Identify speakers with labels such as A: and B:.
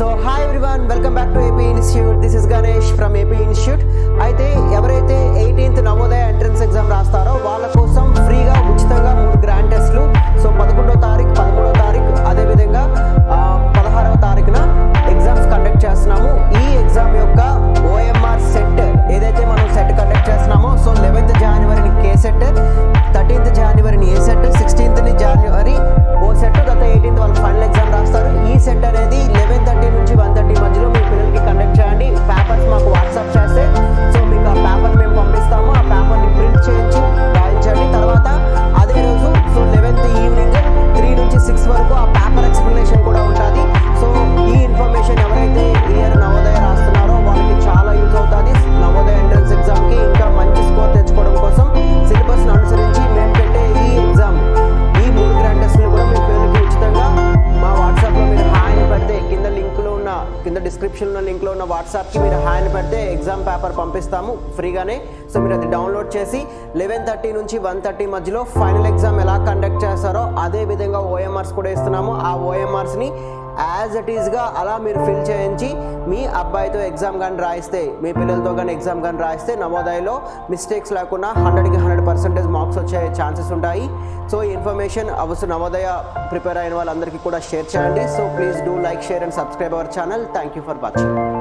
A: So hi everyone, welcome back to AP institute. This is Ganesh from AP institute. అయితే ఎవరైతే 18th Navodaya entrance exam రాస్తారో వాళ్ళ కోసం ఫ్రీగా ఉచితంగా 3 గ్రాండ్ టెస్ట్లు. సో 11వ తారీఖు, 13వ తారీఖు, అదేవిధంగా 16వ తారీఖున ఎగ్జామ్స్ కండక్ట్ చేస్తున్నాము. ఈ ఎగ్జామ్ యొక్క ఓఎంఆర్ సెట్ ఏదైతే మనం సెట్ కండక్ట్ చేస్తున్నామో, so 11th జనవరిని K set, 13th జనవరిని ఏ సెట్, 16th జనవరి ఓ సెట్, గత 18th వాళ్ళు ఫైనల్ ఎగ్జామ్ రాస్తారు. ఈ సెట్ అనేది 11:30 నుంచి 1:30 మధ్యలో మీ పిల్లలకి కండక్ట్ చేయండి. పేపర్స్ మాకు వాట్సాప్ చేస్తే సో మీకు ఆ పేపర్ మేము పంపిస్తాము. ఆ పేపర్ని ప్రింట్ చేయించి రాయించండి. తర్వాత అదే రోజు సో 11th ఈవినింగ్ 3 నుంచి 6 వరకు ఆ పేపర్ ఎక్స్ప్లెనేషన్ కూడా ఉంటుంది. సో ఈ ఇన్ఫర్మేషన్ ఎవరైతే ఇయర్ నవోదయ రాస్తున్నారో వాళ్ళకి చాలా యూజ్ అవుతుంది. నవోదయ ఎంట్రన్స్ ఎగ్జామ్కి ఇంకా మంచి స్కోర్ తెచ్చుకోవడం కోసం సిలబస్ను అనుసరించి మేము పెట్టే ఈ ఎగ్జామ్, ఈ 3 గ్రాండ్ టెస్ట్లు కూడా మీ పిల్లలకి ఉచితంగా మా వాట్సాప్లో మీరు హాయ్ అని పెడితే కింద డిస్క్రిప్షన్లో లింక్లో ఉన్న వాట్సాప్కి మీరు హాయ్ అని పెడితే ఎగ్జామ్ పేపర్ పంపిస్తాము ఫ్రీగానే. సో మీరు అది డౌన్లోడ్ చేసి 11:30 నుంచి 1:30 మధ్యలో ఫైనల్ ఎగ్జామ్ ఎలా కండక్ట్ చేస్తారో అదే విధంగా ఓఎంఆర్స్ కూడా ఇస్తున్నాము. ఆ ఓఎంఆర్స్ని యాజ్ ఇట్ ఈస్గా అలా మీరు ఫిల్ చేయించి మీ అబ్బాయితో ఎగ్జామ్ కానీ రాయిస్తే, మీ పిల్లలతో కానీ ఎగ్జామ్ కానీ రాయిస్తే నవోదయలో మిస్టేక్స్ లేకుండా 100కి 100% మార్క్స్ వచ్చే ఛాన్సెస్ ఉంటాయి. సో ఈ ఇన్ఫర్మేషన్ నవోదయ ప్రిపేర్ అయిన వాళ్ళందరికీ కూడా షేర్ చేయండి. So please do like, share and subscribe our channel. Thank you for watching.